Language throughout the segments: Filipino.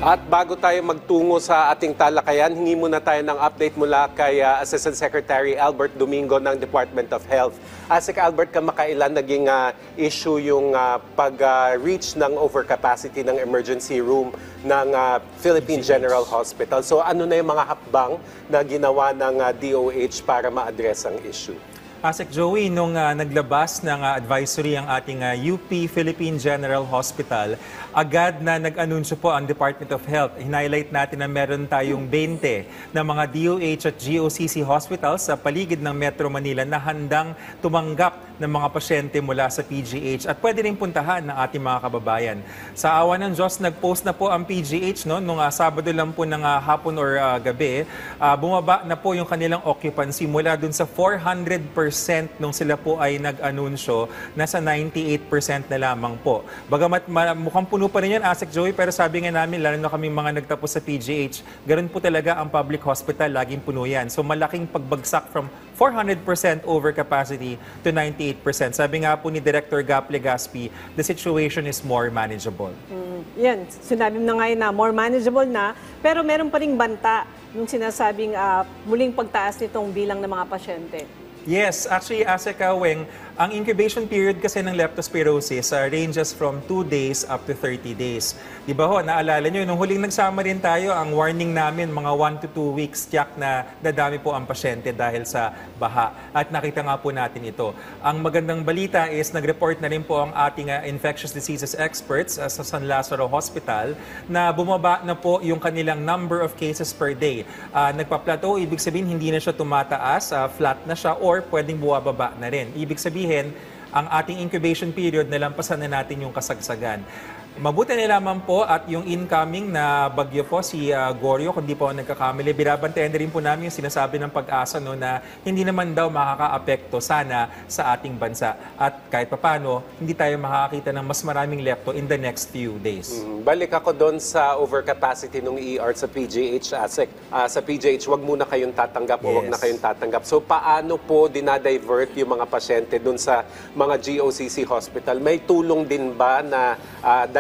At bago tayo magtungo sa ating talakayan, hingi muna tayo ng update mula kay Assistant Secretary Albert Domingo ng Department of Health. Asik Albert, kamakailan naging issue yung pag-reach ng overcapacity ng emergency room ng Philippine General Hospital. So ano na yung mga hakbang na ginawa ng DOH para ma-address ang issue? Asik Joey, nung naglabas ng advisory ang ating UP Philippine General Hospital, agad na nag-anunsyo po ang Department of Health. Hinighlight natin na meron tayong 20 na mga DOH at GOCC hospitals sa paligid ng Metro Manila na handang tumanggap ng mga pasyente mula sa PGH at pwede rin puntahan ng ating mga kababayan. Sa awa ng Diyos, nag-post na po ang PGH nung Sabado lang po ng hapon or gabi. Bumaba na po yung kanilang occupancy mula dun sa 400% nung sila po ay nag-anunsyo, nasa 98% na lamang po. Bagamat mukhang puno pa rin yan, Asik Joey, pero sabi nga namin, lalo na kami mga nagtapos sa PGH, ganun po talaga ang public hospital, laging puno yan. So malaking pagbagsak from 400% overcapacity to 98%. Sabi nga po ni Director Gap Legaspi, the situation is more manageable. Yan, sinabi mo na ngayon na more manageable na, pero meron pa ring banta nung sinasabing muling pagtaas nitong bilang ng mga pasyente. Yes, actually, Asik Weng, ang incubation period kasi ng leptospirosis ranges from 2 days up to 30 days. Di ba ho, naalala nyo, nung huling nagsama rin tayo, ang warning namin, mga 1 to 2 weeks, tiyak na dadami po ang pasyente dahil sa baha. At nakita nga po natin ito. Ang magandang balita is nag-report na rin po ang ating infectious diseases experts sa San Lazaro Hospital na bumaba na po yung kanilang number of cases per day. Nagpa-plateau, ibig sabihin hindi na siya tumataas, flat na siya, or pwedeng buwababa na rin. Ibig sabihin, ang ating incubation period, nalampasan na natin yung kasagsagan. Mabuti na lamang po at yung incoming na bagyo po, si Goryo, kung di po nagkakamali, binabantayan na rin po namin yung sinasabi ng Pag-asa na hindi naman daw makaka-apekto sana sa ating bansa. At kahit papano, hindi tayo makakakita ng mas maraming lepto in the next few days. Balik ako doon sa overcapacity ng ER sa PGH, Asik. Sa PGH, wag muna kayong tatanggap o wag na kayong tatanggap. So paano po dinadivert yung mga pasyente doon sa mga GOCC hospital? May tulong din ba na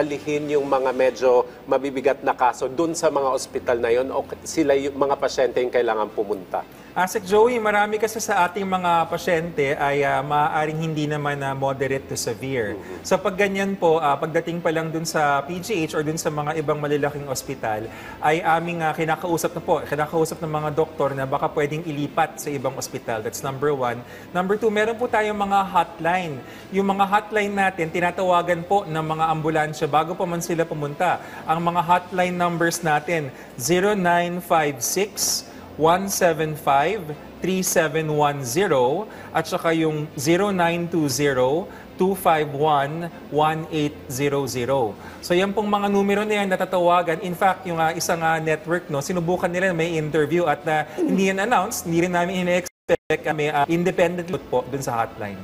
dalihin yung mga medyo mabibigat na kaso dun sa mga ospital na yon o sila yung mga pasyente yung kailangan pumunta? Asik Joey, marami kasi sa ating mga pasyente ay maaaring hindi naman moderate to severe. So pag ganyan po, pagdating pa lang dun sa PGH or dun sa mga ibang malalaking ospital, ay aming kinakausap ng mga doktor na baka pwedeng ilipat sa ibang ospital. That's number 1. Number 2, meron po tayong mga hotline. Yung mga hotline natin, tinatawagan po ng mga ambulansya bago pa man sila pumunta. Ang mga hotline numbers natin, 0956 175-3710 at saka yung 0920-251-1800. So yan pong mga numero na yan natatawagan. In fact, yung isang network, sinubukan nila may interview at hindi yan announced, hindi rin namin ina-expect may independent po dun sa hotline.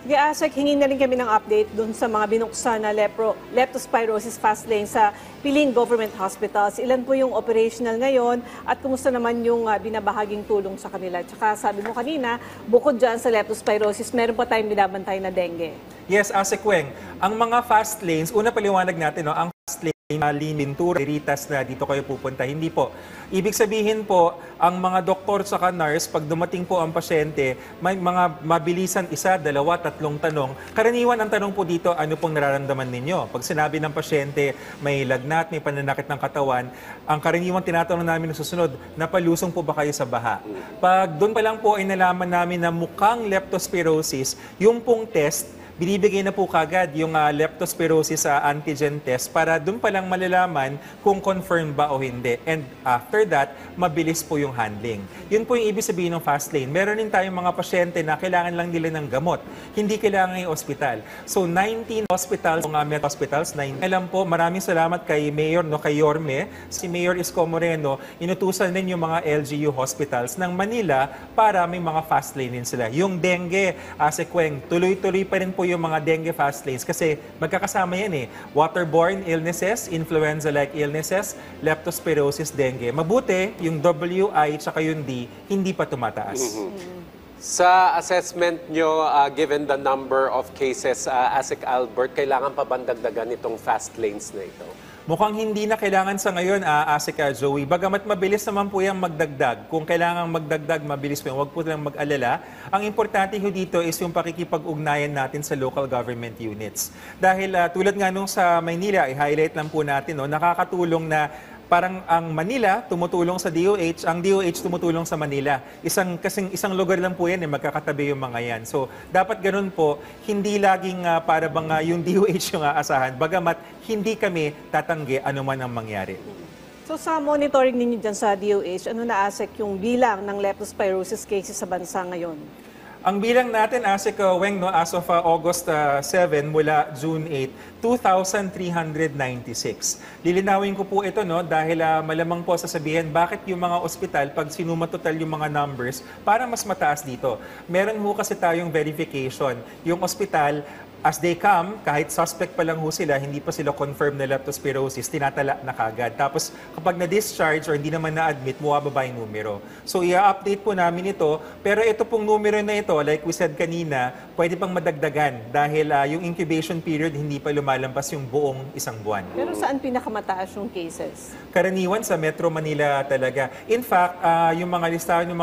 Sige, Asik, hingin na rin kami ng update dun sa mga binuksan na leptospirosis fast lane sa piling government hospitals. Ilan po yung operational ngayon at kumusta naman yung binabahaging tulong sa kanila? Tsaka sabi mo kanina, bukod dyan sa leptospirosis, meron pa tayong binabantay na dengue. Yes, Asik Weng. Ang mga fast lanes, una paliwanag natin, ang fast lane, Lintura, Ritas na dito kayo pupunta. Hindi po. Ibig sabihin po, ang mga doktor sa nurse, pag dumating po ang pasyente, may mga mabilisan 1, 2, 3 tanong. Karaniwan ang tanong po dito, ano pong nararamdaman ninyo? Pag sinabi ng pasyente, may lagnat, may pananakit ng katawan, ang karaniwan tinatanong namin na susunod, napalusong po ba kayo sa baha? Pag doon pa lang po ay nalaman namin na mukhang leptospirosis, yung pong test, binibigay na po kagad yung leptospirosis antigen test para doon pa lang malalaman kung confirm ba o hindi. And after that, mabilis po yung handling. Yun po yung ibig sabihin ng fast lane. Meron din tayong mga pasyente na kailangan lang nila ng gamot. Hindi kailangan yung ospital. So 19 hospitals, mga med hospitals, 9. Alam po, maraming salamat kay Mayor, kay Yorme. Si Mayor Isko Moreno, inutusan din yung mga LGU hospitals ng Manila para may mga fast lane din sila. Yung dengue, Asik Weng, tuloy-tuloy pa rin po yung mga dengue fast lanes kasi magkakasama yan waterborne illnesses, influenza-like illnesses, leptospirosis, dengue. Mabuti, yung WI tsaka yung D, hindi pa tumataas. Sa assessment nyo, given the number of cases, Asik Albert, kailangan pa bandagdagan itong fast lanes na ito? Mukhang hindi na kailangan sa ngayon, Asika Joey. Bagamat mabilis naman po yung magdagdag. Kung kailangan magdagdag, mabilis po yan. Huwag po lang mag-alala. Ang importante ho dito is yung pakikipag-ugnayan natin sa local government units. Dahil tulad nga nung sa Maynila, i-highlight lang po natin, no, nakakatulong na parang ang Manila tumutulong sa DOH, ang DOH tumutulong sa Manila. Kasing isang lugar lang po yan, magkakatabi yung mga yan. So, dapat ganun po, hindi laging para bang yung DOH yung aasahan, bagamat hindi kami tatanggi anuman ang mangyari. So sa monitoring ninyo dyan sa DOH, ano na-ASEC yung bilang ng leptospirosis cases sa bansa ngayon? Ang bilang natin, Asik Weng, no, as of August 7 mula June 8, 2,396. Lilinawin ko po ito, no, dahil malamang po sasabihin bakit yung mga ospital, pag sinumatotal yung mga numbers, para mas mataas dito. Meron mo kasi tayong verification. Yung ospital, as they come, kahit suspect pa lang ho sila, hindi pa sila confirmed na leptospirosis, tinatala na kagad. Tapos kapag na-discharge or hindi naman na-admit, bumababa yung numero. So i-update po namin ito, pero ito pong numero na ito, like we said kanina, pwede pang madagdagan dahil yung incubation period hindi pa lumalampas yung buong isang buwan. Pero saan pinakamataas yung cases? Karaniwan sa Metro Manila talaga. In fact, yung mga listahan ng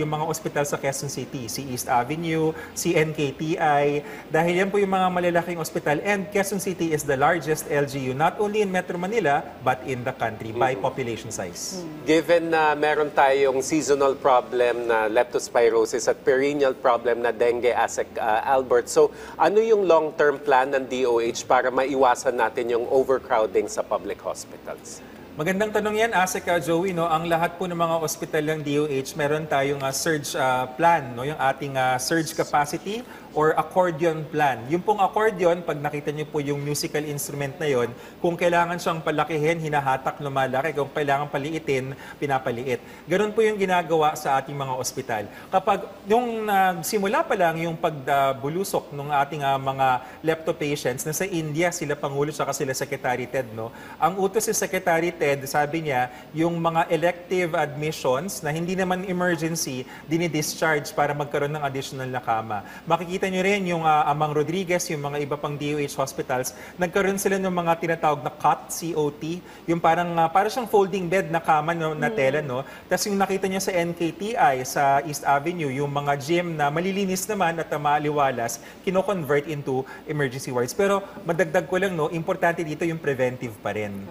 mga ospital sa Quezon City, si East Avenue, si NKTI, dahil yan po yung mga malalaking ospital, and Quezon City is the largest LGU not only in Metro Manila but in the country by population size. Given na meron tayong seasonal problem na leptospirosis at perennial problem na dengue, Asik Albert, so ano yung long-term plan ng DOH para maiwasan natin yung overcrowding sa public hospitals? Magandang tanong yan, Asik Joey. No? Ang lahat po ng mga ospital ng DOH, meron tayong surge plan, no? Yung ating surge capacity or accordion plan. Yung pong accordion, pag nakita niyo po yung musical instrument na yon, kung kailangan siyang palakihin, hinahatak, lumalaki. Kung kailangan paliitin, pinapaliit. Ganun po yung ginagawa sa ating mga ospital. Kapag yung simula pa lang yung pagbulusok ng ating mga lepto patients, nasa India sila Pangulo at sila Secretary Ted. No? Ang utos si Secretary Ted, sabi niya, yung mga elective admissions na hindi naman emergency, dinidischarge para magkaroon ng additional na kama. Makikita nyo rin yung Amang Rodriguez, yung mga iba pang DOH hospitals, nagkaroon sila ng mga tinatawag na COT, yung parang siyang folding bed na kama, no, na tela, no? Tapos yung nakita nyo sa NKTI, sa East Avenue, yung mga gym na malilinis naman at maaliwalas, kino-convert into emergency wards. Pero madagdag ko lang, no, importante dito yung preventive pa rin.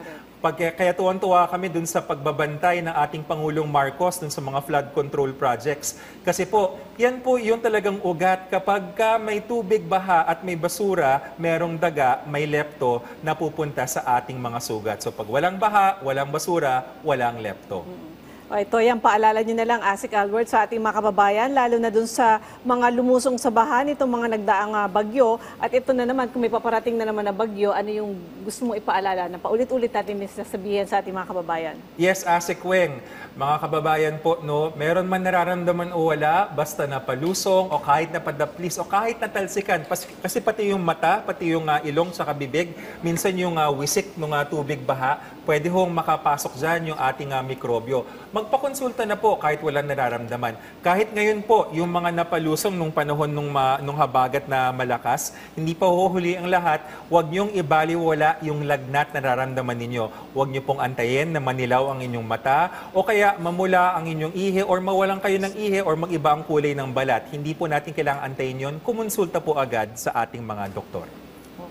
Kaya tuwan-tuwa kami dun sa pagbabantay ng ating Pangulong Marcos dun sa mga flood control projects. Kasi po, yan po yung talagang ugat. Kapag may tubig baha at may basura, merong daga, may lepto na pupunta sa ating mga sugat. So pag walang baha, walang basura, walang lepto. O ito, yan, paalala nyo na lang, Asik Albert, sa ating mga kababayan, lalo na dun sa mga lumusong sa baha nitong mga nagdaang bagyo. At ito na naman, kung may paparating na naman na bagyo, ano yung gusto mo ipaalala na paulit-ulit natin may sasabihin sa ating mga kababayan? Yes, Asik Weng. Mga kababayan po, no, meron man nararamdaman o wala, basta napalusong o kahit napadaplis o kahit natalsikan. Kasi pati yung mata, pati yung ilong sa bibig, minsan yung wisik ng tubig baha, pwede hong makapasok dyan yung ating mikrobyo. Magpakonsulta na po kahit walang nararamdaman. Kahit ngayon po, yung mga napalusong nung panahon nung habagat na malakas, hindi pa huhuli ang lahat, huwag niyong ibaliwala yung lagnat na nararamdaman ninyo. Huwag niyo pong antayin na manilaw ang inyong mata o kaya mamula ang inyong ihi or mawalan kayo ng ihi or mag-iba ang kulay ng balat. Hindi po natin kailangang antayin yon. Kumonsulta po agad sa ating mga doktor.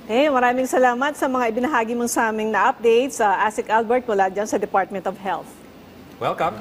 Okay, maraming salamat sa mga ibinahagi mong sa aming na-updates. Asik Albert, mula dyan sa Department of Health. Welcome.